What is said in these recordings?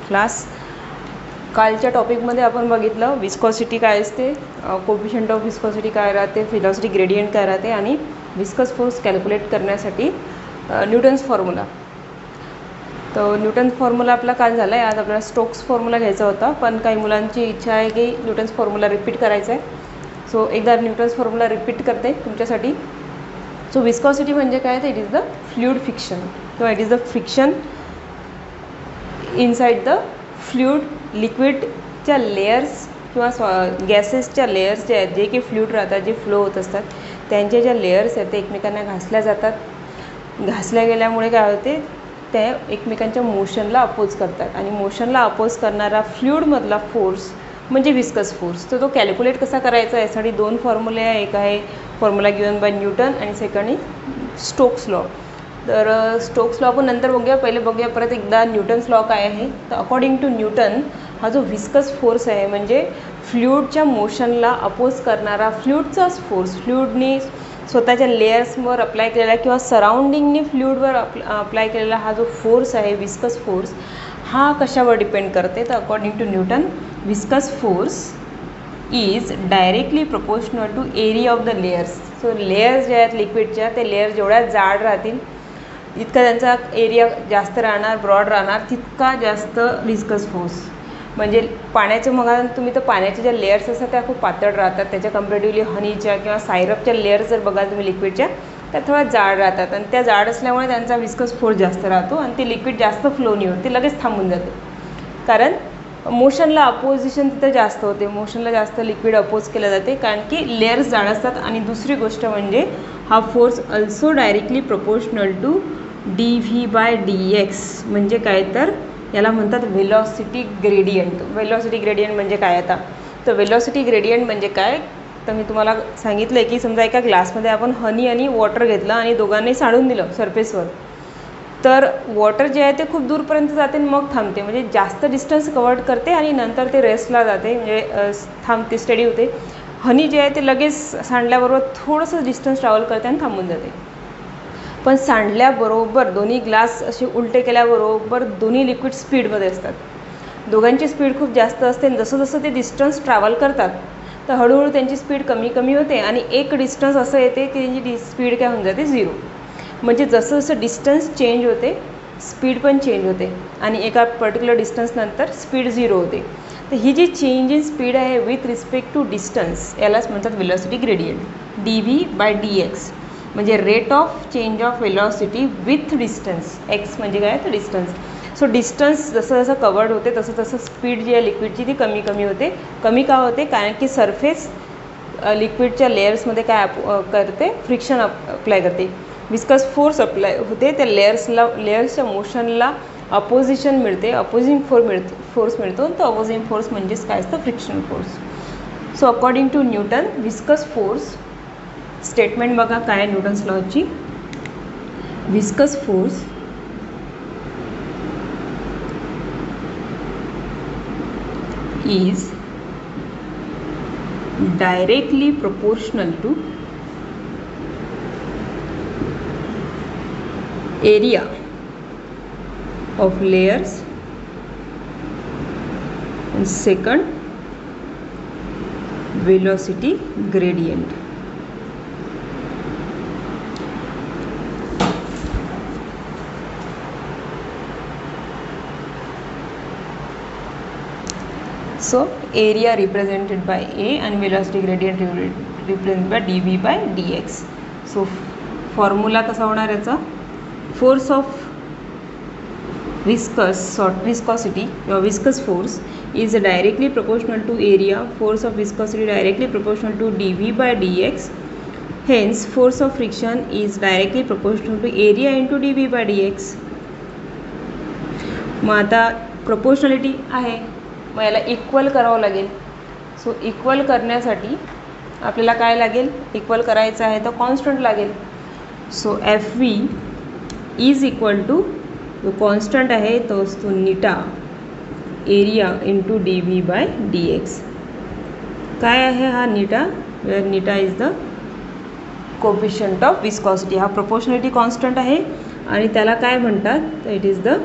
Class. कालच्या टॉपिकमध्ये आपण बघितलं विस्कॉसिटी काय असते, कोफिशियंट ऑफ विस्कॉसिटी काय राहते, व्हेलॉसिटी ग्रेडियंट काय राहते आणि विस्कस फोर्स कॅल्क्युलेट करण्यासाठी न्यूटन्स फॉर्म्युला. तर न्यूटन्स फॉर्म्युला आपला काल झाला आहे. आज आपल्याला स्टोक्स फॉर्म्युला घ्यायचा होता, पण काही मुलांची इच्छा आहे की न्यूटन्स फॉर्म्युला रिपीट करायचा आहे. सो एकदा न्यूटन्स फॉर्म्युला रिपीट करते तुमच्यासाठी. सो विस्कॉसिटी म्हणजे काय, तर it is the fluid friction किंवा it is the friction inside the fluid. लिक्विडच्या लेयर्स किंवा गॅसेसच्या लेयर्स जे आहेत, जे की फ्लुइड राहतात, जे फ्लो होत असतात, त्यांचे ज्या लेयर्स आहेत ते एकमेकांना घासल्या जातात. घासल्या गेल्यामुळे काय होते, ते एकमेकांच्या मोशनला अपोज करतात आणि मोशनला अपोज करणारा फ्लुइडमधला फोर्स म्हणजे विस्कस फोर्स. तर तो कॅल्क्युलेट कसा करायचा, यासाठी दोन फॉर्म्युले आहे. एक आहे फॉर्म्युला गिवन बाय न्यूटन आणि सेकंड इज स्टोक्स लॉ. तर स्टोक्स लॉ आपण नंतर बघूया, पहिले बघूया परत एकदा न्यूटन्स लॉ काय आहे. तर अकॉर्डिंग टू न्यूटन हा जो विस्कस फोर्स आहे म्हणजे फ्लुइडच्या मोशनला अपोज करणारा फ्लुइडचाच फोर्स, फ्लुइडनी स्वतःच्या लेयर्सवर अप्लाय केलेला किंवा सराउंडिंगनी फ्लुइडवर अप्लाय केलेला हा जो फोर्स आहे विस्कस फोर्स, हा कशावर डिपेंड करते. तर according to Newton viscous force is directly proportional to area of the layers. So layers जे आहेत लिक्विडच्या, ते लेयर्स जेवढ्या जाड राहतील इतका त्यांचा एरिया जास्त राहणार, ब्रॉड राहणार, तितका जास्त विस्कस फोर्स. म्हणजे पाण्याचं मग तुम्ही तर पाण्याच्या ज्या लेयर्स असतात त्या खूप पातळ राहतात, त्याच्या कम्पॅरेटिव्हली हनीच्या किंवा सायरपच्या लेयर्स जर बघाल तुम्ही लिक्विडच्या, त्या थोड्या जाड राहतात आणि त्या जाड असल्यामुळे त्यांचा विस्कस फोर्स जास्त राहतो आणि ते लिक्विड जास्त फ्लो नाही होत, ते लगेच थांबून जाते. कारण मोशनला अपोजिशन तिथं जास्त होते, मोशनला जास्त लिक्विड अपोज केलं जाते कारण की लेयर्स जाड असतात. आणि दुसरी गोष्ट म्हणजे हा force also directly proportional to dv/dx. म्हणजे काय, तर याला म्हणतात व्हेलॉसिटी ग्रेडियंट. व्हेलॉसिटी ग्रेडियंट म्हणजे काय आता, तर व्हेलॉसिटी ग्रेडियंट म्हणजे काय, तर मी तुम्हाला सांगितलं आहे की समजा एका ग्लासमध्ये आपण हनी आणि वॉटर घेतलं आणि दोघांनी सांडून दिलं सरफेसवर, तर वॉटर जे आहे ते खूप दूरपर्यंत जाते आणि मग थांबते, म्हणजे जास्त डिस्टन्स कव्हर करते आणि नंतर ते रेस्टला जाते, म्हणजे थांबते, स्टडी होते. हनी जे आहे ते लगेच सांडल्याबरोबर थोडंसं डिस्टन्स ट्रॅव्हल करते आणि थांबून जाते. पण सांडल्याबरोबर दोन्ही ग्लास असे उलटे केल्याबरोबर दोन्ही लिक्विड स्पीडमध्ये असतात, दोघांची स्पीड खूप जास्त असते. आणि जसं जसं ते डिस्टन्स ट्रॅव्हल करतात तर हळूहळू त्यांची स्पीड कमी कमी होते आणि एक डिस्टन्स असं येते की त्यांची स्पीड काय होऊन जाते, 0. म्हणजे जसं जसं डिस्टन्स चेंज होते स्पीड पण चेंज होते आणि एका पर्टिक्युलर डिस्टन्सनंतर स्पीड 0 होते. तर ही जी चेंज इन स्पीड आहे विथ रिस्पेक्ट टू डिस्टन्स, यालाच म्हणतात व्हेलॉसिटी ग्रेडियंट. dv/dx म्हणजे rate of change of velocity with distance. X म्हणजे काय, तर डिस्टन्स. सो डिस्टन्स जसं जसं कवर्ड होते तसं तसं स्पीड जी आहे लिक्विडची ती कमी कमी होते. कमी का होते, कारण की सरफेस लिक्विडच्या लेयर्समध्ये काय करते, फ्रिक्शन अप्लाय करते, विस्कस फोर्स अप्लाय होते, त्या लेयर्सच्या मोशनला अपोजिशन मिळते, अपोजिंग फोर्स मिळतो. तर अपोजिंग फोर्स म्हणजेच काय असतं, friction force. So according to Newton viscous force statement बघा काय आहे न्यूटन्स लॉची. Viscous force is directly proportional to area of layers and second velocity gradient. So area represented by A and velocity gradient represented by dv/dx. So formula कसा होणार याचा, force of viscosity किंवा viscous force is directly proportional to area. Force of viscosity directly proportional to dv/dx. Hence force of friction is directly proportional to area into dv/dx. मग आता proportionality आहे, मग याला equal करावं लागेल. सो इक्वल करण्यासाठी आपल्याला काय लागेल, इक्वल करायचं आहे तर कॉन्स्टंट लागेल. So Fv is equal to जो कॉन्स्टंट आहे तो असतो नीटा एरिया इंटू dv/dx. काय आहे हा नीटा, वेअर नीटा is the coefficient of viscosity. हा प्रोपोर्शनलिटी कॉन्स्टंट आहे आणि त्याला काय म्हणतात, तर it is the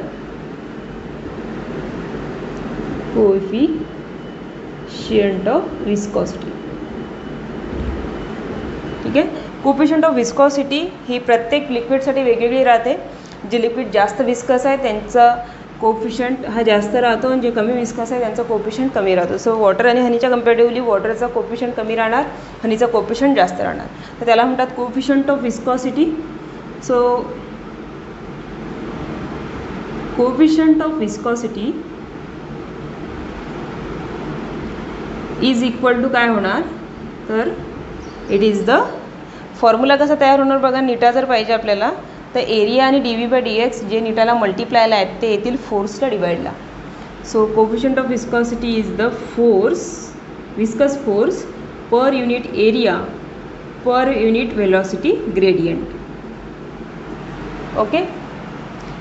coefficient of viscosity. ठीक आहे. कोएफिशियंट ऑफ विस्कॉसिटी ही प्रत्येक लिक्विडसाठी वेगवेगळी राहते. जे लिक्विड जास्त विस्कस आहे त्यांचा कोएफिशियंट हा जास्त राहतो आणि जे कमी विस्कस आहे त्यांचा कोएफिशियंट कमी राहतो. सो वॉटर आणि हनीच्या कम्पॅरेटिव्हली वॉटरचा कोएफिशियंट कमी राहणार, हनीचा कोएफिशियंट जास्त राहणार. तर त्याला म्हणतात coefficient of viscosity. So coefficient of viscosity is equal to काय होणार, तर इट इज द फॉर्म्युला कसा तयार होणार बघा. नीटा जर पाहिजे आपल्याला तर एरिया आणि dv/dx जे नीटाला मल्टिप्लायला आहेत ते येतील फोर्सला डिवाइडला. So coefficient of viscosity is the force, viscous force per unit area per unit velocity gradient. Okay.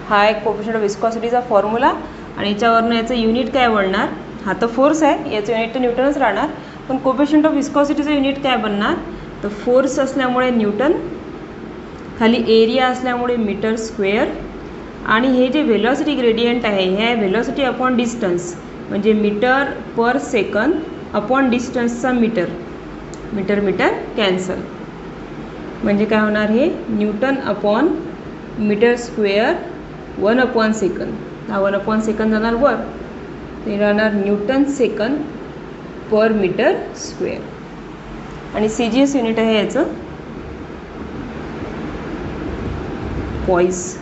हा एक कोएफिशियंट ऑफ विस्कॉसिटीचा फॉर्म्युला आणि याच्यावरनं याचं युनिट काय बनणार. हा तर फोर्स आहे, याचं युनिट तर न्यूटनच राहणार, पण कोएफिशियंट ऑफ विस्कॉसिटीचं युनिट काय बनणार, तर फोर्स असल्यामुळे न्यूटन, खाली एरिया असल्यामुळे मीटर स्क्वेअर, आणि हे जे वेलॉसिटी ग्रेडियंट आहे हे वेलॉसिटी अपॉन डिस्टन्स म्हणजे मीटर पर सेकंद अपॉन डिस्टन्सचा मीटर, मीटर मीटर कॅन्सल, म्हणजे काय होणार हे न्यूटन अपॉन मीटर स्क्वेअर 1/सेकंद. हा 1/सेकंद जाणार वर, ते राहणार newton second per metre square. आणि CGS युनिट आहे याचं पॉइस.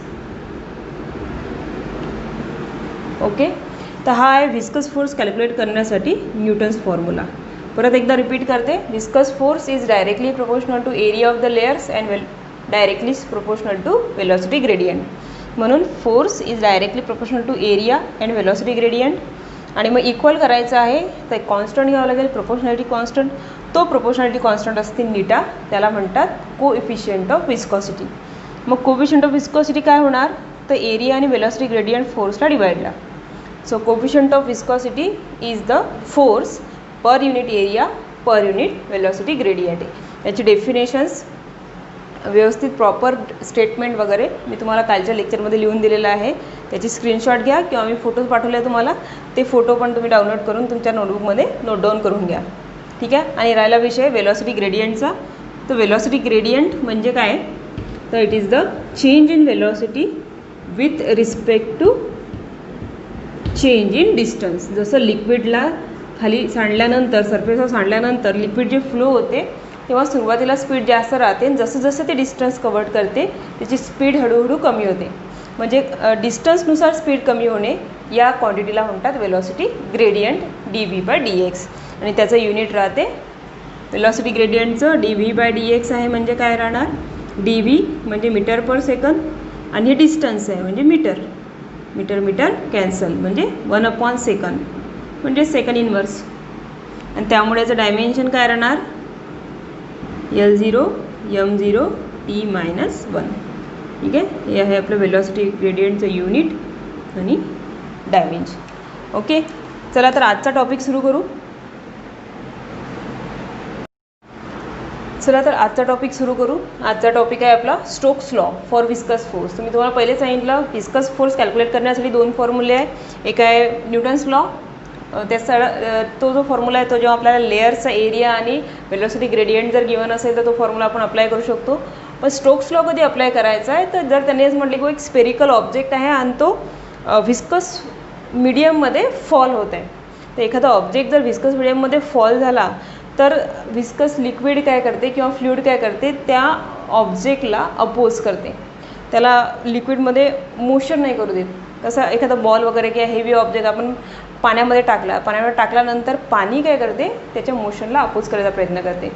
ओके. तर हा आहे विस्कस फोर्स कॅल्क्युलेट करण्यासाठी न्यूटन्स फॉर्म्युला. परत एकदा रिपीट करते. Viscous force is directly proportional to area of the layers and directly proportional to velocity gradient. म्हणून force is directly proportional to area and velocity gradient. आणि मग equal करायचं आहे तर कॉन्स्टंट घ्यावं लागेल, प्रोपोर्शनॅलिटी कॉन्स्टंट. तो प्रोपोर्शनॅलिटी कॉन्स्टंट असते नीटा, त्याला म्हणतात कोएफिशियंट ऑफ विस्कॉसिटी. मग कोएफिशियंट ऑफ विस्कॉसिटी काय होणार, तर एरिया आणि वेलॉसिटी ग्रेडियंट फोर्सला डिवाइडला. So coefficient of viscosity is the force per unit area per unit velocity gradient. याची डेफिनेशन्स व्यवस्थित प्रॉपर स्टेटमेंट वगैरे मी तुम्हाला कालच्या लेक्चरमध्ये लिहून दिलेलं आहे. त्याची स्क्रीनशॉट घ्या किंवा मी फोटोज पाठवले तुम्हाला, ते फोटो पण तुम्ही डाउनलोड करून तुमच्या नोटबुकमध्ये नोट डाऊन करून घ्या. ठीक आहे. आणि राहिला विषय वेलॉसिटी ग्रेडियंटचा. तर वेलॉसिटी ग्रेडियंट म्हणजे काय, तर it is the change in velocity with respect to change in distance. जसं लिक्विडला खाली सांडल्यानंतर, सरफेसवर सांडल्यानंतर लिक्विड जे फ्लो होते तेव्हा सुरुवातीला स्पीड जास्त राहते आणि जसं जसं ते डिस्टन्स कव्हर करते त्याची स्पीड हळूहळू कमी होते. म्हणजे डिस्टन्सनुसार स्पीड कमी होणे या क्वांटिटीला म्हणतात वेलॉसिटी ग्रेडियंट dv/dx. आणि त्याचं युनिट राहते वेलॉसिटी ग्रेडियंटचं dv/dx आहे. म्हणजे काय राहणार, dv म्हणजे मीटर पर सेकंद आणि हे डिस्टन्स आहे म्हणजे मीटर, मीटर मीटर कॅन्सल म्हणजे 1/सेकंद म्हणजे सेकंड इनवर्स. आणि त्यामुळे याचं डायमेन्शन काय राहणार, L0 m0 t-1. ठीक आहे. हे आहे आपलं वेलॉसिटी ग्रेडियंटचं युनिट आणि डायमेन्शन. ओके. चला तर आजचा टॉपिक सुरू करू. आजचा टॉपिक आहे आपला Stokes law for viscous force. तर मी तुम्हाला पहिले सांगितलं विस्कस फोर्स कॅल्क्युलेट करण्यासाठी दोन फॉर्म्युले आहे. एक आहे न्यूटन्स लॉ, त्याचा तो जो फॉर्म्युला आहे तो जेव्हा आपल्याला लेअरचा एरिया आणि वेलॉसिटी ग्रेडियंट जर गिवन असेल तर तो फॉर्म्युला आपण अप्लाय करू शकतो. पण स्टोक्स लॉ कधी अप्लाय करायचा आहे, तर जर त्यांनी असं म्हटलं की एक स्पेरिकल ऑब्जेक्ट आहे आणि तो विस्कस मीडियममध्ये फॉल होत आहे. तर एखादा ऑब्जेक्ट जर विस्कस मीडियममध्ये फॉल झाला तर विस्कस लिक्विड काय करते किंवा फ्लुइड काय करते, त्या ऑब्जेक्टला अपोज करते, त्याला लिक्विडमध्ये मोशन नाही करू देत. कसं एखादा बॉल वगैरे किंवा हेवी ऑब्जेक्ट आपण पाण्यामध्ये टाकल्यानंतर पाणी काय करते, त्याच्या मोशनला अपोज करायचा प्रयत्न करते.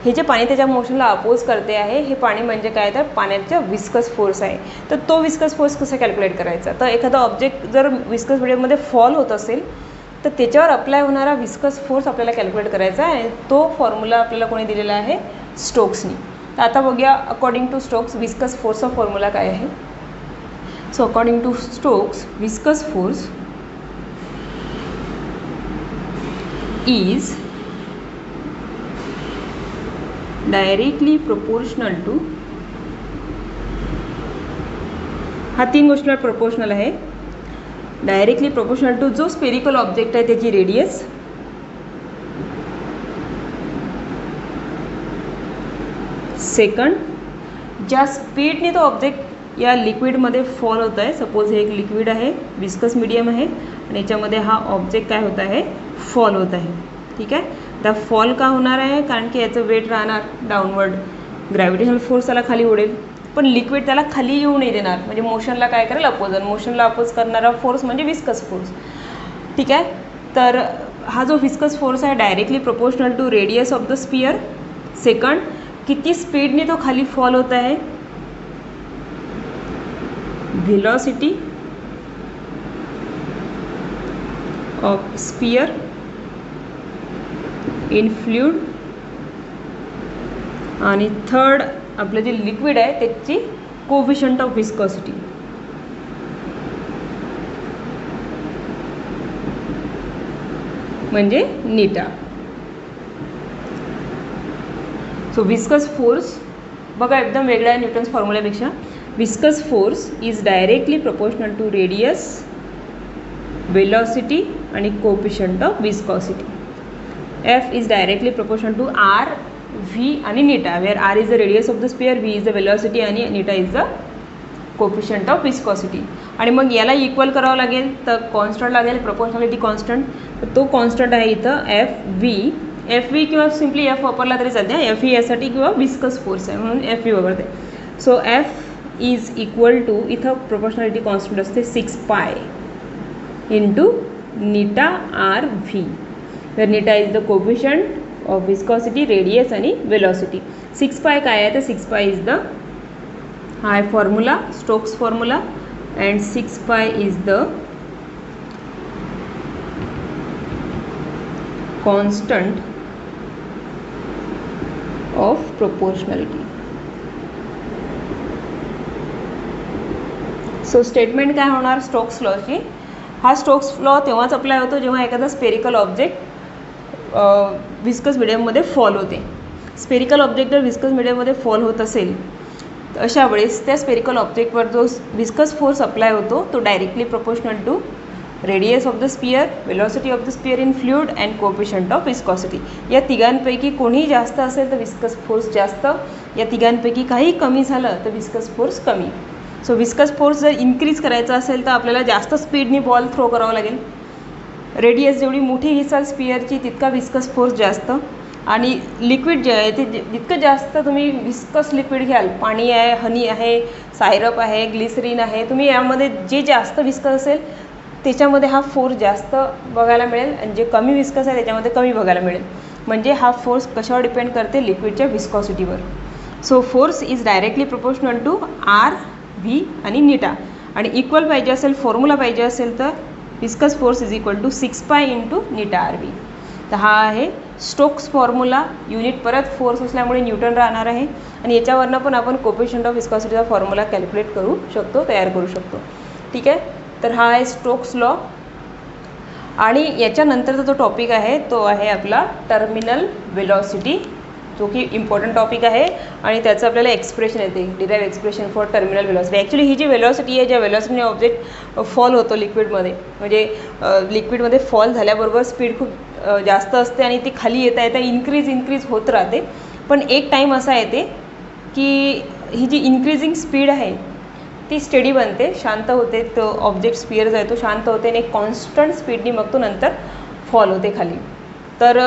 हे जे पाणी त्याच्या मोशनला अपोज करते आहे, हे पाणी म्हणजे काय, तर पाण्याचा विस्कस फोर्स आहे. तर तो विस्कस फोर्स कसा कॅल्क्युलेट करायचा, तर एखादा ऑब्जेक्ट जर विस्कस मीडियममध्ये फॉल होत असेल तर त्याच्यावर अप्लाय होणारा विस्कस फोर्स आपल्याला कॅल्क्युलेट करायचा आहे. तो फॉर्म्युला आपल्याला कोणी दिलेला आहे, स्टोक्सनी. तर आता बघूया अकॉर्डिंग टू स्टोक्स विस्कस फोर्सचा फॉर्म्युला काय आहे. So according to Stokes viscous force is directly proportional to, हा तीन गोष्टींवर प्रोपोर्शनल आहे. डायरेक्टली प्रोपोर्शनल टू जो स्पेरिकल ऑब्जेक्ट आहे त्याची रेडियस, सेकंड ज्या स्पीडने तो ऑब्जेक्ट या लिक्विडमध्ये फॉल होत आहे, सपोज हे एक लिक्विड आहे, विस्कस मीडियम आहे आणि याच्यामध्ये हा ऑब्जेक्ट काय होत आहे, फॉल होत आहे. ठीक आहे. त्या फॉल का होणार आहे, कारण की याचं वेट राहणार डाऊनवर्ड, ग्रॅव्हिटेशनल फोर्स त्याला खाली उडेल, पण लिक्विड त्याला खाली येऊ नाही देणार, म्हणजे मोशनला काय करेल, अपोज. मोशनला अपोज करणारा फोर्स म्हणजे विस्कस फोर्स. ठीक आहे. तर हा जो विस्कस फोर्स आहे directly proportional to radius of the sphere. Second किती स्पीडने तो खाली फॉल होत आहे, velocity of sphere in fluid. आणि थर्ड आपलं जे लिक्विड आहे त्याची कोएफिशियंट ऑफ विस्कोसिटी. म्हणजे नीटा. सो विस्कस फोर्स बघा एकदम वेगळा आहे न्यूटन्स फॉर्म्युल्यापेक्षा. Viscous force is directly proportional to radius, velocity आणि coefficient of viscosity. F is directly proportional to R, V आणि नीटा, where R is the radius of the sphere, V is the velocity आणि नीटा is the coefficient of viscosity. आणि मग याला equal करावं लागेल तर कॉन्स्टंट लागेल, प्रोपोर्शनॅलिटी कॉन्स्टंट. तर तो कॉन्स्टंट आहे इथं एफ व्ही किंवा सिम्पली एफ वापरला तरी चालते. एफ व्ही यासाठी किंवा विस्कस फोर्स आहे म्हणून एफ व्ही वापरते. So F is equal to, इथं प्रोपोर्शनॅलिटी कॉन्स्टंट असते 6 पाय इंटू नीटा आर व्ही, तर नीटा is the coefficient of viscosity, radius आणि वेलॉसिटी. 6 पाय काय आहे तर 6 pi is the high formula, Stokes formula, and 6 pi is the constant of proportionality. So statement काय होणार स्टोक्स लॉची. हा स्टोक्स लॉ तेव्हाच अप्लाय होतो जेव्हा एखादा स्पेरिकल ऑब्जेक्ट विस्कस मीडियममध्ये फॉल होते. स्पेरिकल ऑब्जेक्ट जर विस्कस मीडियममध्ये फॉल होत असेल तर अशा वेळेस त्या स्पेरिकल ऑब्जेक्टवर जो विस्कस फोर्स अप्लाय होतो तो directly proportional to radius of the sphere, velocity of the sphere in fluid and coefficient of viscosity. या तिघांपैकी कोणीही जास्त असेल तर विस्कस फोर्स जास्त, या तिघांपैकी काही कमी झालं तर विस्कस फोर्स कमी. सो विस्कस फोर्स जर इन्क्रीज करायचा असेल तर आपल्याला जास्त स्पीडनी बॉल थ्रो करावा लागेल. रेडियस जेवढी मोठी घेसाल स्पियरची तितका विस्कस फोर्स जास्त. आणि लिक्विड जे आहे ते जितकं जास्त तुम्ही विस्कस लिक्विड घ्याल, पाणी आहे, हनी आहे, सायरप आहे, ग्लिसरीन आहे, तुम्ही यामध्ये जे जास्त विस्कस असेल त्याच्यामध्ये हा फोर्स जास्त बघायला मिळेल आणि जे कमी विस्कस आहे त्याच्यामध्ये कमी बघायला मिळेल. म्हणजे हा फोर्स कशावर डिपेंड करते, लिक्विडच्या विस्कॉसिटीवर. So force is directly proportional to R, V आणि नीटा. आणि इक्वल पाहिजे असेल, फॉर्म्युला पाहिजे असेल तर viscous force is equal to 6 pi into Neeta R V. तर हा आहे स्टोक्स फॉर्म्युला. युनिट परत फोर्स असल्यामुळे न्यूटन राहणार आहे आणि याच्यावरनं पण आपण कोएफिशियंट ऑफ विस्कॉसिटीचा फॉर्म्युला कॅल्क्युलेट करू शकतो, तयार करू शकतो. ठीक आहे. तर हा आहे स्टोक्स लॉ. आणि याच्यानंतरचा जो टॉपिक आहे तो आहे आपला टर्मिनल वेलॉसिटी, जो की इम्पॉर्टंट टॉपिक आहे आणि त्याचं आपल्याला एक्सप्रेशन येते, derive expression for terminal velocity. Actually ही जी वेलॉसिटी आहे, ज्या वेलॉसिटीने ऑब्जेक्ट फॉल होतो लिक्विडमध्ये, म्हणजे लिक्विडमध्ये फॉल झाल्याबरोबर स्पीड खूप जास्त असते आणि ती खाली येता येता इन्क्रीज होत राहते. पण एक टाईम असा येते की ही जी इन्क्रीजिंग स्पीड आहे ती स्टेडी बनते, शांत होते, तो ऑब्जेक्ट स्पियर जो आहे तो शांत होते आणि एक कॉन्स्टंट स्पीडनी मग तो नंतर फॉल होते खाली. तर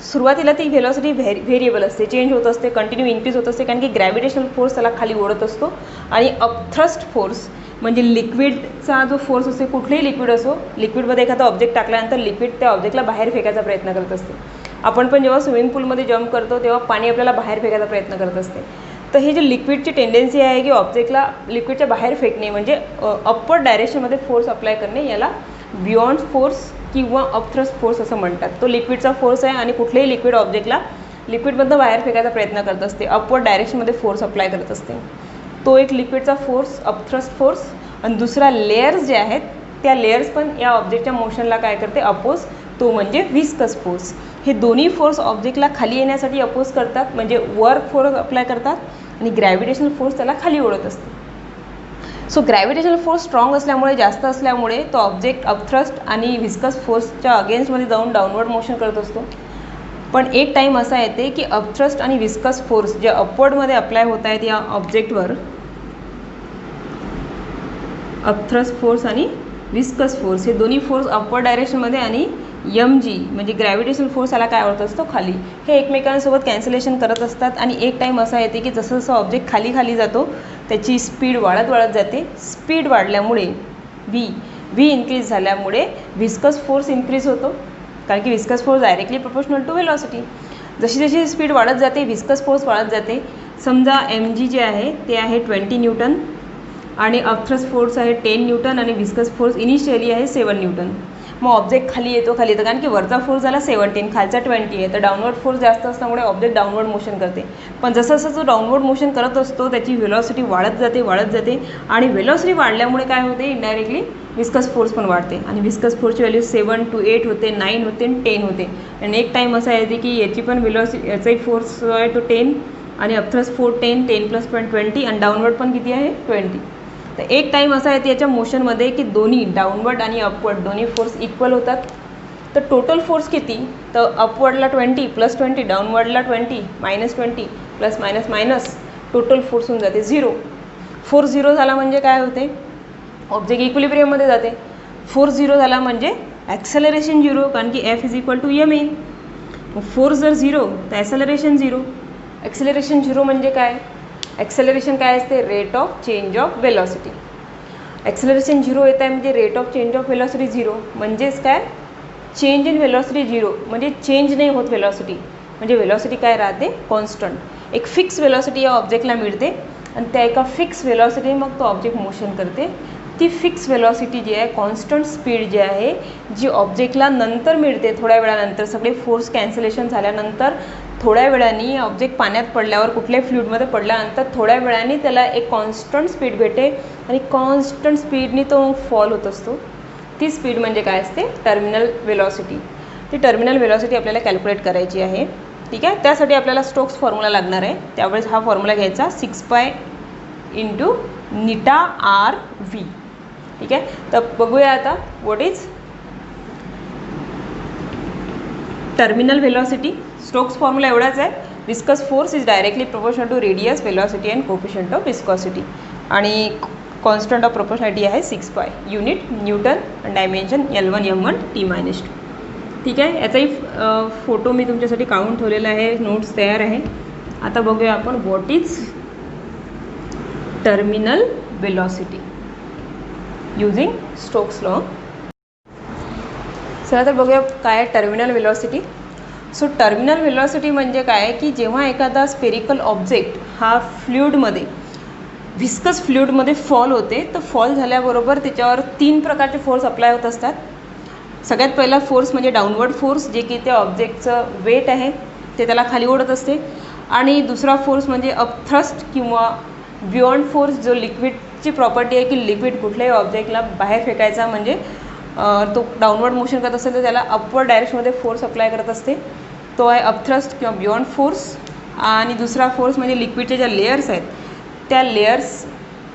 सुरुवातीला ती व्हेलॉसिटी व्हेरिएबल असते, चेंज होत असते, कंटिन्यू इन्क्रीज होत असते, कारण की ग्रॅव्हिटेशनल फोर्स त्याला खाली ओढत असतो. आणि अपथ्रस्ट फोर्स म्हणजे लिक्विडचा जो फोर्स असते, कुठलेही लिक्विड असो, लिक्विडमध्ये एखादा ऑब्जेक्ट टाकल्यानंतर लिक्विड त्या ऑब्जेक्टला बाहेर फेकायचा प्रयत्न करत असते. आपण पण जेव्हा स्विमिंग पूलमध्ये जम्प करतो तेव्हा पाणी आपल्याला बाहेर फेकायचा प्रयत्न करत असते. तर ही जी लिक्विडची टेंडन्सी आहे की ऑब्जेक्टला लिक्विडच्या बाहेर फेकणे, म्हणजे अपवर्ड डायरेक्शनमध्ये फोर्स अप्लाय करणे, याला बियॉन्ड फोर्स किंवा अपथ्रस्ट फोर्स असं म्हणतात. तो लिक्विडचा फोर्स आहे आणि कुठलेही लिक्विड ऑब्जेक्टला लिक्विडमधनं बाहेर फेकायचा प्रयत्न करत असते, अपवर्ड डायरेक्शनमध्ये फोर्स अप्लाय करत असते. तो एक लिक्विडचा फोर्स, अपथ्रस्ट फोर्स. आणि दुसरा लेयर्स जे आहेत त्या लेयर्स पण या ऑब्जेक्टच्या मोशनला काय करते, अपोज, तो म्हणजे विस्कस फोर्स. हे दोन्ही फोर्स ऑब्जेक्टला खाली येण्यासाठी अपोज करतात, म्हणजे वर्क फोर्स अप्लाय करतात आणि ग्रॅव्हिटेशनल फोर्स त्याला खाली ओढत असते. सो ग्रॅव्हिटेशनल फोर्स स्ट्रॉंग असल्यामुळे, जास्त असल्यामुळे तो ऑब्जेक्ट अपथ्रस्ट आणि व्हिस्कस फोर्सच्या अगेन्स्टमध्ये जाऊन डाऊनवर्ड मोशन करत असतो. पण एक टाईम असा येते की अपथ्रस्ट आणि व्हिस्कस फोर्स जे अपवर्डमध्ये अप्लाय होत आहेत या ऑब्जेक्टवर, अपथ्रस्ट फोर्स आणि व्हिस्कस फोर्स हे दोन्ही फोर्स अपवर्ड डायरेक्शनमध्ये आणि mg म्हणजे ग्रॅव्हिटेशनल फोर्स याला काय होत असतो खाली, हे एकमेकांसोबत कॅन्सलेशन करत असतात. आणि एक टाईम असा येते की जसं जसं ऑब्जेक्ट खाली खाली जातो त्याची स्पीड वाढत जाते. स्पीड वाढल्यामुळे व्ही इन्क्रीज झाल्यामुळे व्हिस्कस फोर्स इन्क्रीज होतो, कारण की viscous force directly proportional to velocity. जशी जशी स्पीड वाढत जाते व्हिस्कस फोर्स वाढत जाते. समजा mg जे आहे ते आहे 20 न्यूटन आणि अपथ्रस्ट फोर्स आहे 10 न्यूटन आणि व्हिस्कस फोर्स इनिशियली आहे 7 न्यूटन. मग ऑब्जेक्ट खाली येतो कारण की वरचा फोर्स झाला 17, खालचा 20 आहे, तर डाऊनवर्ड फोर्स जास्त असल्यामुळे ऑब्जेक्ट डाऊनवर्ड मोशन करते. पण जसं जसं जो डाऊनवर्ड मोशन करत असतो त्याची व्हेलॉसिटी वाढत जाते आणि व्हेलॉसिटी वाढल्यामुळे काय होते, इनडायरेक्टली व्हिस्कस फोर्स पण वाढते आणि व्हिस्कस फोर्सची व्हॅल्यू 7 to 8 होते, 9 होते आणि 10 होते. आणि एक टाईम असा येते की याची पण व्हेलॉसिटी, याचाही फोर्स आहे तो 10 आणि अपथ्रस्ट फोर्स 10 + 20 आणि डाऊनवर्ड पण किती आहे 20. तर एक टाईम असा आहे याच्या मोशनमध्ये की दोन्ही डाऊनवर्ड आणि अपवर्ड दोन्ही फोर्स इक्वल होतात. तर टोटल फोर्स किती, तर अपवर्डला 20 + 20, डाऊनवर्डला 20 -20 +- टोटल फोर्स होऊन जाते 0. फोर्स 0 झाला म्हणजे काय होते, ऑब्जेक्ट इक्विलिब्रियममध्ये जाते. फोर्स 0 झाला म्हणजे ॲक्सेलरेशन 0, कारण की F = ma. फोर्स जर 0 तर ॲक्सेलरेशन 0. ॲक्सेलरेशन 0 म्हणजे काय, ॲक्सेलरेशन काय असते, rate of change of velocity. Acceleration 0 येत आहे म्हणजे rate of change of velocity 0, म्हणजेच काय, चेंज इन वेलॉसिटी 0, म्हणजे चेंज नाही होत वेलॉसिटी, म्हणजे वेलॉसिटी काय राहते, कॉन्स्टंट. एक फिक्स वेलॉसिटी या ऑब्जेक्टला मिळते आणि त्या एका फिक्स वेलॉसिटी मग तो ऑब्जेक्ट मोशन करते. ती फिक्स वेलॉसिटी जी आहे, कॉन्स्टंट स्पीड जी आहे, जी ऑब्जेक्टला नंतर मिळते, थोड्या वेळानंतर सगळे फोर्स कॅन्सलेशन झाल्यानंतर, थोड्या वेळाने ऑब्जेक्ट पाण्यात पडल्यावर, कुठल्याही फ्लुइडमध्ये पडल्यानंतर थोड्या वेळाने त्याला एक कॉन्स्टंट स्पीड भेटे आणि कॉन्स्टंट स्पीडनी तो फॉल होत असतो. ती स्पीड म्हणजे काय असते, टर्मिनल वेलॉसिटी. ती टर्मिनल वेलॉसिटी आपल्याला कॅल्क्युलेट करायची आहे. ठीक आहे, त्यासाठी आपल्याला स्टोक्स फॉर्म्युला लागणार आहे. त्यावेळेस हा फॉर्म्युला घ्यायचा 6π × ηrv. ठीक आहे, तर बघूया आता what is terminal velocity. Stokes formula एवढाच आहे, viscous force is directly proportional to radius, velocity and coefficient of viscosity. आणि कॉन्स्टंट ऑफ प्रोपोर्शनॅलिटी आहे 6π, युनिट न्यूटन आणि डायमेन्शन L1 M1 T-2. ठीक आहे, याचाही फोटो मी तुमच्यासाठी काढून ठेवलेला आहे, नोट्स तयार आहे. आता बघूया आपण what is terminal velocity using Stokes law. चला तर बघूया काय आहे terminal velocity. So terminal velocity म्हणजे काय की जेव्हा एखादा स्पेरिकल ऑब्जेक्ट हा फ्लुइडमध्ये, व्हिस्कस फ्लुइडमध्ये फॉल होते, तर फॉल झाल्याबरोबर त्याच्यावर 3 प्रकारचे फोर्स अप्लाय होत असतात. सगळ्यात पहिला फोर्स म्हणजे डाऊनवर्ड फोर्स, जे की त्या ऑब्जेक्टचं वेट आहे ते त्याला खाली ओढत असते. आणि दुसरा फोर्स म्हणजे अपथ्रस्ट किंवा बियॉन्ड फोर्स, जो लिक्विडची प्रॉपर्टी आहे की लिक्विड कुठल्याही ऑब्जेक्टला बाहेर फेकायचा म्हणजे तो डाऊनवर्ड मोशन करत असेल तर त्याला अपवर्ड डायरेक्शनमध्ये फोर्स अप्लाय करत असते, तो आहे अपथ्रस्ट किंवा बियॉन्ड फोर्स. आणि दुसरा फोर्स म्हणजे लिक्विडच्या ज्या लेयर्स आहेत त्या लेयर्स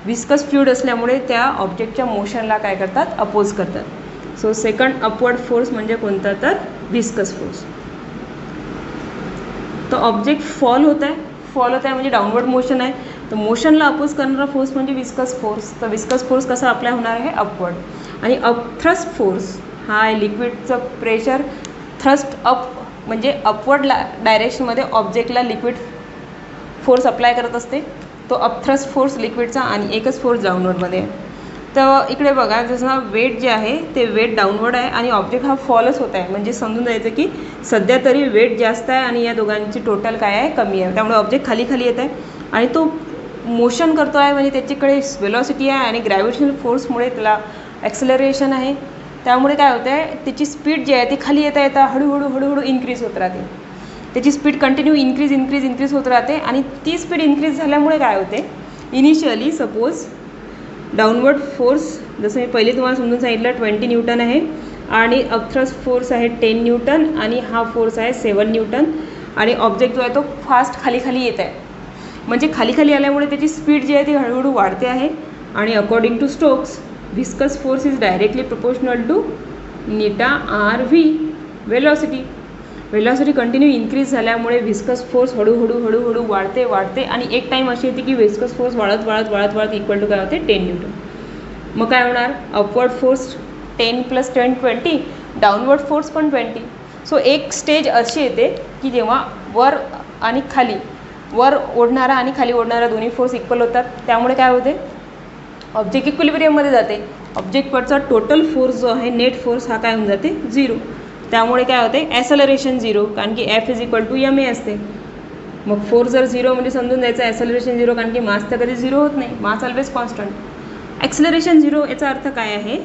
व्हिस्कस फ्लुइड असल्यामुळे त्या ऑब्जेक्टच्या मोशनला काय करतात, अपोज करतात. सो सेकंड अपवर्ड फोर्स म्हणजे कोणता, तर व्हिस्कस फोर्स. तो ऑब्जेक्ट फॉल होत आहे म्हणजे डाऊनवर्ड मोशन आहे, तर मोशनला अपोज करणारा फोर्स म्हणजे व्हिस्कस फोर्स. तर व्हिस्कस फोर्स कसा अप्लाय होणार आहे, अपवर्ड. आणि अपथ्रस्ट फोर्स हा आहे लिक्विडचं प्रेशर थ्रस्ट अप म्हणजे अपवर्ड डायरेक्शनमध्ये ऑब्जेक्टला लिक्विड फोर्स अप्लाय करत असते, तो अपथ्रस्ट फोर्स लिक्विडचा. आणि एकच फोर्स डाऊनवर्डमध्ये. तर इकडे बघा, जसं वेट जे आहे ते वेट डाऊनवर्ड आहे आणि ऑब्जेक्ट हा फॉलच होत आहे, म्हणजे समजून जायचं की सध्या तरी वेट जास्त आहे आणि या दोघांची टोटल काय आहे, कमी आहे. त्यामुळे ऑब्जेक्ट खाली खाली येत आहे आणि तो मोशन करतो आहे, म्हणजे त्याच्याकडे वेलॉसिटी आहे आणि ग्रॅव्हिटेशनल फोर्समुळे त्याला ॲक्सेलरेशन आहे. त्यामुळे काय होतं आहे, त्याची स्पीड जी आहे ती खाली येता हळूहळू इन्क्रीज होत राहते. त्याची स्पीड कंटिन्यू इन्क्रीज होत राहते. आणि ती स्पीड इन्क्रीज झाल्यामुळे काय होते, इनिशियली सपोज डाऊनवर्ड फोर्स जसं मी पहिले तुम्हाला समजून सांगितलं 20 न्यूटन आहे आणि अपथ्रस्ट फोर्स आहे 10 न्यूटन आणि हा फोर्स आहे 7 न्यूटन. आणि ऑब्जेक्ट जो आहे तो फास्ट खाली खाली येत आहे, म्हणजे खाली खाली आल्यामुळे त्याची स्पीड जी आहे ती हळूहळू वाढते आहे आणि according to Stokes viscous force is directly proportional to eta R V velocity. Velocity continue increase झाल्यामुळे व्हिस्कस फोर्स हळूहळू वाढते आणि एक टाईम अशी येते की व्हिस्कस फोर्स वाढत इक्वल टू काय होते 10 न्यूटन. मग काय होणार, अपवर्ड फोर्स 10 + 10 20, डाऊनवर्ड फोर्स पण 20. सो एक स्टेज अशी येते की जेव्हा वर आणि खाली, वर ओढणारा आणि खाली ओढणारा दोन्ही फोर्स इक्वल होतात. त्यामुळे काय होते, ऑब्जेक्ट इक्विलिब्रियममध्ये जाते. ऑब्जेक्टवरचा टोटल फोर्स जो आहे, नेट फोर्स, हा काय होऊन जाते 0. त्यामुळे काय होते, ॲसेलरेशन 0, कारण की F = ma असते. मग फोर्स जर 0 म्हणजे समजून द्यायचं ॲसेलरेशन 0, कारण की मास तर कधी 0 होत नाही, मास ऑलवेज कॉन्स्टंट. ॲक्सेलरेशन 0 याचा अर्थ काय आहे,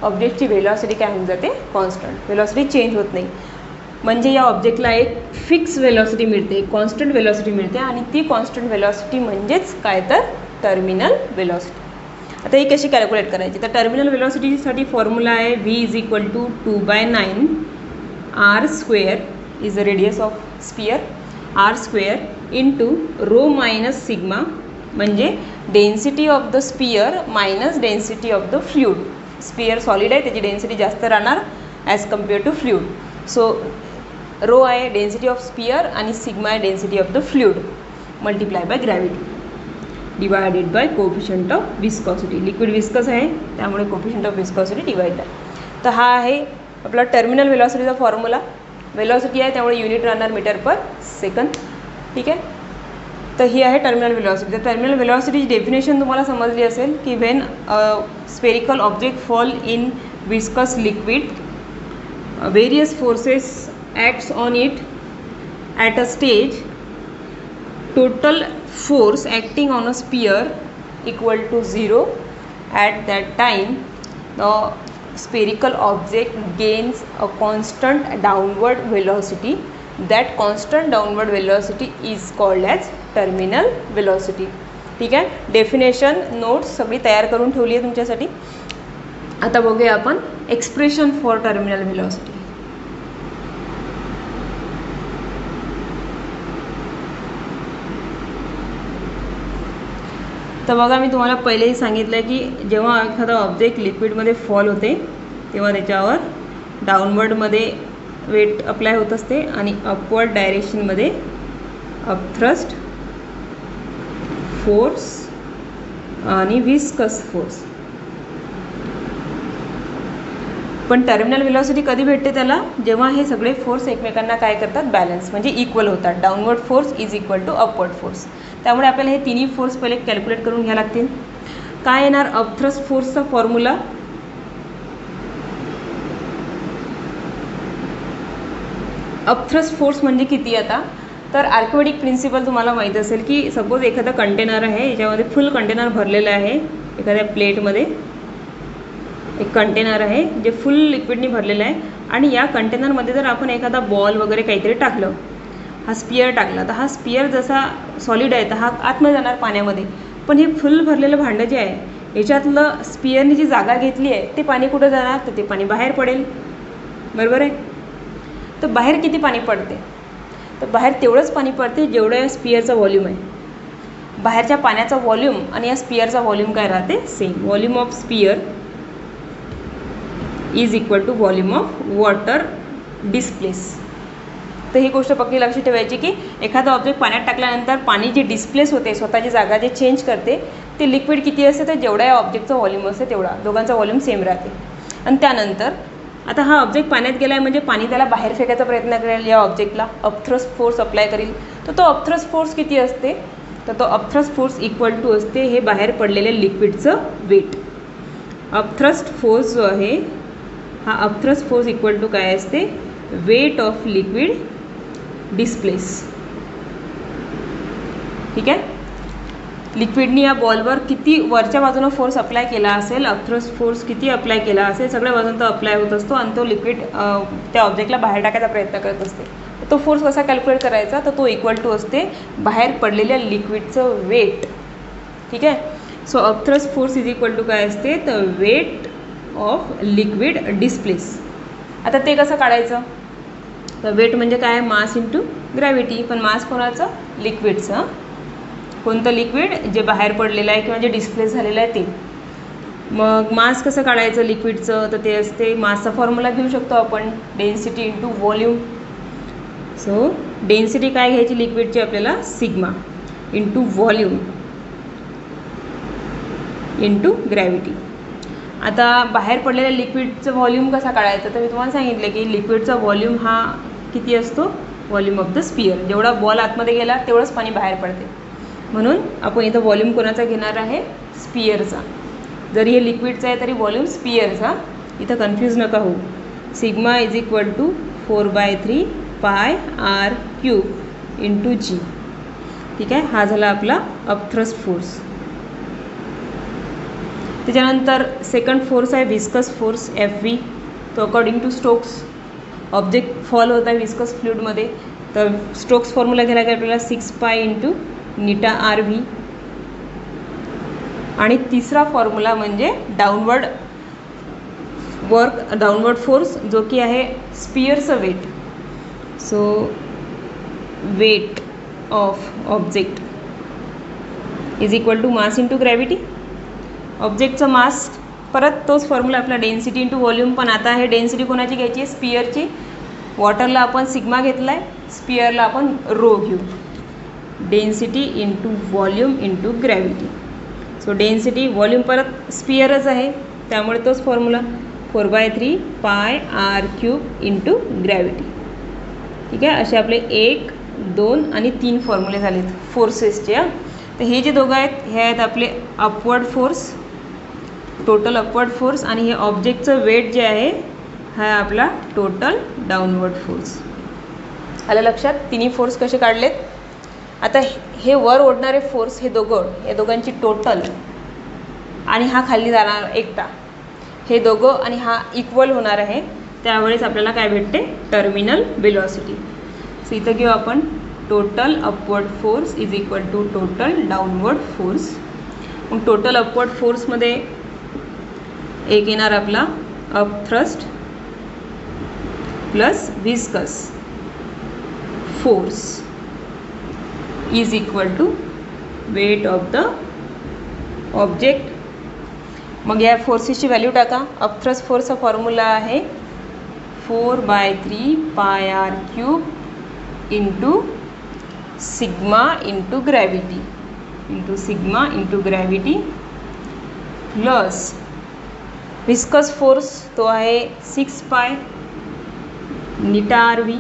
ऑब्जेक्टची वेलॉसिटी काय होऊन जाते, कॉन्स्टंट. वेलॉसिटी चेंज होत नाही. म्हणजे या ऑब्जेक्टला एक फिक्स वेलॉसिटी मिळते, एक कॉन्स्टंट वेलॉसिटी मिळते आणि ती कॉन्स्टंट वेलॉसिटी म्हणजेच काय तर टर्मिनल वेलॉसिटी. आता ही कशी कॅल्क्युलेट करायची, तर टर्मिनल वेलॉसिटीसाठी फॉर्म्युला आहे v = 2/9 r² is the radius of sphere, r² into rho minus sigma, म्हणजे density of the sphere minus density of the fluid. Sphere solid आहे, त्याची डेन्सिटी जास्त राहणार as compare to fluid. So rho आहे density of sphere आणि sigma आहे density of the fluid, multiply by gravity divided by coefficient of viscosity. Liquid viscous आहे त्यामुळे coefficient of viscosity divide आहे. तर हा आहे आपला टर्मिनल वेलॉसिटीचा फॉर्म्युला. वेलॉसिटी आहे त्यामुळे युनिट राहणार मीटर पर सेकंद. ठीक आहे, तर ही आहे टर्मिनल वेलॉसिटी. तर टर्मिनल वेलॉसिटीची डेफिनेशन तुम्हाला समजली असेल की when spherical object fall in viscous liquid, various forces acts on it at a stage, total force acting on a sphere equal to 0. At that time the spherical object gains a constant downward velocity. That constant downward velocity is called as terminal velocity. ठीक आहे, definition notes सगळी तयार करून ठेवली आहे तुमच्यासाठी. आता बघूया आपण एक्सप्रेशन फॉर टर्मिनल वेलॉसिटी. तर बघा, मी तुम्हाला पहिलेही सांगितलं की जेव्हा एखादा ऑब्जेक्ट लिक्विडमध्ये फॉल होते तेव्हा त्याच्यावर डाऊनवर्डमध्ये वेट अप्लाय होत असते आणि अपवर्ड डायरेक्शनमध्ये अपथ्रस्ट फोर्स आणि विस्कस फोर्स. पण टर्मिनल वेलॉसिटी कधी भेटते त्याला, जेव्हा हे सगळे फोर्स एकमेकांना काय करतात, बॅलन्स म्हणजे इक्वल होतात. Downward force is equal to upward force. त्यामुळे आपल्याला हे तिन्ही फोर्स पहिले कॅल्क्युलेट करून घ्यावे लागतील. काय येणार, अपथ्रस्ट फोर्सचा फॉर्म्युला अपथ्रस्ट फोर्स म्हणजे किती. आता तर आर्किमेडिक प्रिन्सिपल तुम्हाला माहीत असेल की सपोज एखादा कंटेनर आहे, याच्यामध्ये फुल कंटेनर भरलेलं आहे. एखाद्या प्लेटमध्ये एक कंटेनर आहे जे फुल लिक्विडनी भरलेलं आहे आणि या कंटेनरमध्ये जर आपण एखादा बॉल वगैरे काहीतरी टाकलं, हा स्पियर टाकला, तर हा स्पियर जसा सॉलिड आहे तर हा आतमध्ये जाणार पाण्यामध्ये. पण हे फुल भरलेलं भांडं जे आहे याच्यातलं स्पियरने जी जागा घेतली आहे ते पाणी कुठं जाणार, तर ते पाणी बाहेर पडेल. बरोबर आहे. तर बाहेर किती पाणी पडते, तर बाहेर तेवढंच पाणी पडते जेवढं या स्पियरचा व्हॉल्यूम आहे. बाहेरच्या पाण्याचा व्हॉल्यूम आणि या स्पियरचा व्हॉल्यूम काय राहते, same. Volume of sphere is equal to volume of water displace. तर ही गोष्ट पक्की लक्षात ठेवायची की एखादा ऑब्जेक्ट पाण्यात टाकल्यानंतर पाणी जे डिस्प्लेस होते, स्वतःची जागा जे चेंज करते, ते लिक्विड किती असते, तर जेवढा या ऑब्जेक्टचा व्हॉल्यूम असते तेवढा, दोघांचा व्हॉल्यूम सेम राहते. आणि त्यानंतर आता हा ऑब्जेक्ट पाण्यात गेला आहे म्हणजे पाणी त्याला बाहेर फेकायचा प्रयत्न करेल, या ऑब्जेक्टला अपथ्रस्ट फोर्स अप्लाय करेल. तर तो अपथ्रस्ट फोर्स किती असते, तर तो अपथ्रस्ट फोर्स इक्वल टू असते हे बाहेर पडलेल्या लिक्विडचं वेट. अपथ्रस्ट फोर्स जो आहे हा अपथ्रस्ट फोर्स इक्वल टू काय असते, वेट ऑफ लिक्विड डिस्प्लेस. ठीक आहे. लिक्विडनी या बॉलवर किती वरच्या बाजूनं फोर्स अप्लाय केला असेल, अपथ्रस्ट फोर्स किती अप्लाय केला असेल, सगळ्या बाजून तो अप्लाय होत असतो आणि तो लिक्विड त्या ऑब्जेक्टला बाहेर टाकायचा प्रयत्न करत असते. तो फोर्स कसा कॅल्क्युलेट करायचा, तर तो इक्वल टू असते बाहेर पडलेल्या लिक्विडचं वेट. ठीक आहे. So upthrust force is equal to काय असते, तर वेट ऑफ लिक्विड डिस्प्लेस. आता ते कसं काढायचं, तर वेट म्हणजे काय, मास इंटू ग्रॅव्हिटी. पण मास कोणाचं, लिक्विडचं. कोणतं लिक्विड? जे बाहेर पडलेलं आहे किंवा जे डिस्प्लेस झालेलं आहे ते. मग मास कसं काढायचं लिक्विडचं? तर ते असते, मासचा फॉर्म्युला घेऊ शकतो आपण, density into volume. So density काय घ्यायची लिक्विडची आपल्याला? Sigma into volume into gravity. आता बाहेर पडलेल्या लिक्विडचं व्हॉल्यूम कसा काढायचं? तर मी तुम्हाला सांगितलं की लिक्विडचा व्हॉल्यूम हा किती असतो? Volume of the sphere. जेवढा बॉल आतमध्ये गेला तेवढंच पाणी बाहेर पडते. म्हणून आपण इथं व्हॉल्यूम कोणाचा घेणार आहे? स्पियरचा. जरी हे लिक्विडचं आहे तरी व्हॉल्यूम स्पियरचा. इथं कन्फ्यूज नका होऊ. Sigma is equal to 4/3 pi R cube into G. ठीक आहे, हा झाला आपला अपथ्रस्ट फोर्स. त्याच्यानंतर सेकंड फोर्स आहे विस्कस फोर्स FV. तो according to Stokes object fall होत आहे विस्कस फ्लुइडमध्ये, तर स्टोक्स फॉर्म्युला घ्यायला लागेल आपल्याला 6 पाय इंटू नीटा RV. आणि तिसरा फॉर्म्युला म्हणजे डाऊनवर्ड फोर्स, जो की आहे स्पियरचं weight. So weight of object is equal to mass into gravity. ऑब्जेक्टचं मास, परत तोच फॉर्म्युला आपला डेन्सिटी इंटू व्हॉल्यूम. पण आता हे डेन्सिटी कोणाची घ्यायची आहे? स्पियरची. वॉटरला आपण सिग्मा घेतला आहे, स्पियरला आपण रो घेऊ. Density into volume into gravity. So density, volume परत स्पियरच आहे, त्यामुळे तोच formula 4/3 pi R cube into gravity. ठीक आहे, असे आपले 1, 2 आणि 3 फॉर्म्युले झालेत फोर्सेसचे. तर हे जे दोघं आहेत हे आहेत आपले upward force, total upward force. आणि हे ऑब्जेक्टचं वेट जे आहे हा आपला टोटल डाऊनवर्ड फोर्स. आलं लक्षात? तिन्ही फोर्स कसे काढलेत. आता हे वर ओढणारे फोर्स हे दोघं, या दोघांची टोटल आणि हा खाली जाणार एकटा, हे दोघं आणि हा इक्वल होणार आहे. त्यावेळेस आपल्याला काय भेटते? Terminal velocity. सो इथं घेऊ आपण total upward force is equal to total downward force. मग टोटल अपवर्ड फोर्समध्ये एक येणार आपला upthrust plus viscous force is equal to weight of the object. मग या फोर्सेसची व्हॅल्यू टाका. अपथ्रस्ट फोर्सचा फॉर्म्युला आहे 4/3 pi R cube into sigma into gravity plus viscous force तो आहे 6 pi eta RV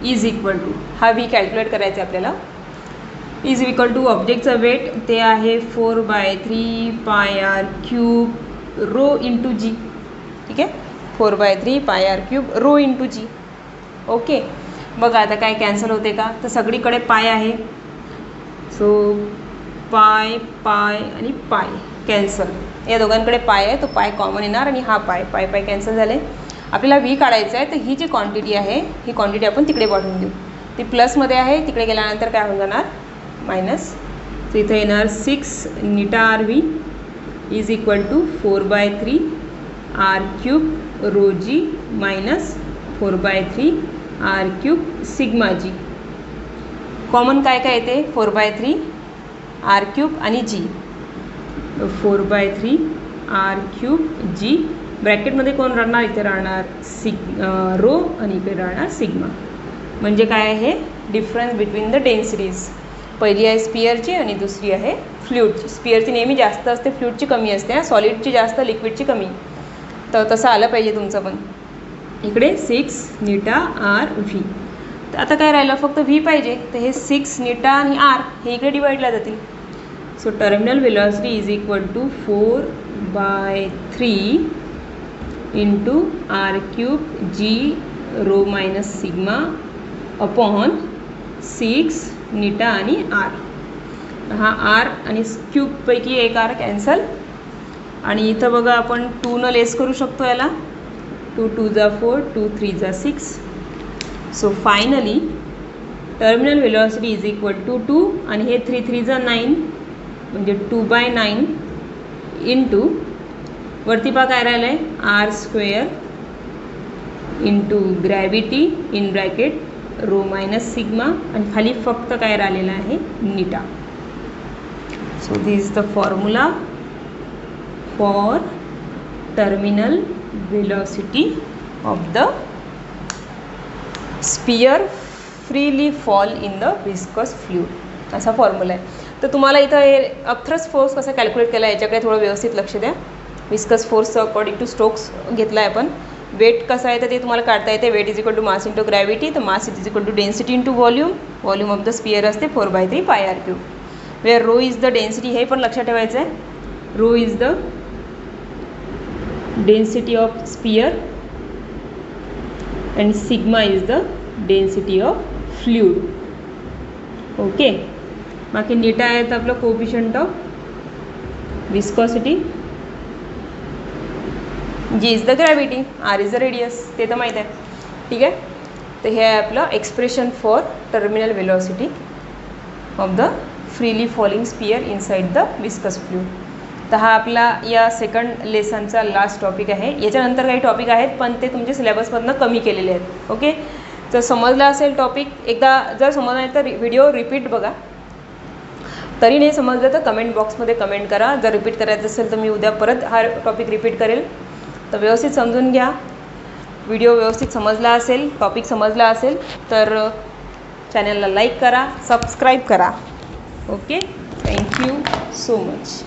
is equal to, हा V कॅल्क्युलेट करायचा आपल्याला, इज इक्वल टू ऑब्जेक्टचं वेट ते आहे 4/3 pi R cube rho into G. ठीक आहे, 4/3 pi R cube rho into G. Okay, बघा आता काय कॅन्सल होते का? तर सगळीकडे पाय आहे. सो पाय पाय आणि पाय कॅन्सल. या दोघांकडे पाय आहे, तो पाय कॉमन येणार आणि हा पाय पाय पाय कॅन्सल झाले. आपल्याला V काढायचं आहे, तर ही जी क्वांटिटी आहे ही क्वांटिटी आपण तिकडे पाठवून देऊ. ती प्लसमध्ये आहे, तिकडे गेल्यानंतर काय होऊन जाणार? मायनस. तर इथं येणार 6 eta RV is equal to 4/3 R cube rho G minus 4/3 R cube sigma G. Common काय काय येते? 4/3 आर क्यूब आणि जी. 4/3 आर क्यूब जी ब्रॅकेटमध्ये कोण राहणार? इथे राहणार रो आणि इकडे राहणार सिग्मा. म्हणजे काय आहे? Difference between the densities. पहिली आहे स्पियरची आणि दुसरी आहे फ्लुइडची. स्पियरची नेहमी जास्त असते, फ्लुइडची कमी असते. सॉलिडची जास्त, लिक्विडची कमी. तर तसं आलं पाहिजे तुमचं पण. इकडे 6 नीटा RV. तर आता काय राहिलं? फक्त V पाहिजे. तर हे 6 नीटा आणि R हे इकडे डिवाइडला जातील. So terminal velocity is equal to 4/3 into R cube G rho minus sigma upon 6 eta आणि R. हा R आणि क्यूबपैकी एक R कॅन्सल. आणि इथं बघा आपण 2 लेस करू शकतो याला. 2 2 जा 4, 2 3 जा 6. So finally terminal velocity is equal to 2 आणि हे 3 3 जा 9 म्हणजे 2/9 इंटू वरती पा काय राहिलं आहे? R² into gravity in bracket rho minus sigma आणि खाली फक्त काय राहिलेलं आहे? Eta. So this is the formula for terminal velocity of the sphere freely fall in the viscous fluid असा फॉर्म्युला आहे. तर तुम्हाला इथं हे अपथ्रस्ट फोर्स कसा कॅल्क्युलेट केला याच्याकडे थोडं व्यवस्थित लक्ष द्या. विस्कस फोर्सचं अकॉर्डिंग टू स्ट्रोक्स घेतला आहे आपण. वेट कसं आहे तर ते तुम्हाला काढता येते. Weight is equal to mass into gravity. तर mass is equal to density into volume. Volume of the sphere असते 4/3 πr3. Where rho is the density हे पण लक्षात ठेवायचं आहे. Rho is the density of sphere and sigma is the density of fluid. Okay. बाकी नीटा आहे तर आपलं coefficient of viscosity. G is the gravity. R is the radius. ते तर माहीत आहे. ठीक आहे. तर हे आहे आपलं expression for terminal velocity of the freely falling sphere inside the viscous fluid. तर हा आपला या सेकंड लेसनचा लास्ट टॉपिक आहे. याच्यानंतर काही टॉपिक आहेत पण ते तुमच्या सिलेबसमधनं कमी केलेले आहेत. ओके. जर समजला असेल टॉपिक एकदा, जर समजलं नाही तर व्हिडिओ रिपीट बघा. तरी नाही समजलं तर कमेंट बॉक्समध्ये कमेंट करा. जर रिपीट करायचं असेल तर मी उद्या परत हा टॉपिक रिपीट करेल. तर व्यवस्थित समजून घ्या. व्हिडिओ व्यवस्थित समजला असेल, टॉपिक समजला असेल तर चॅनलला लाईक करा, सबस्क्राईब करा. ओके. Thank you so much.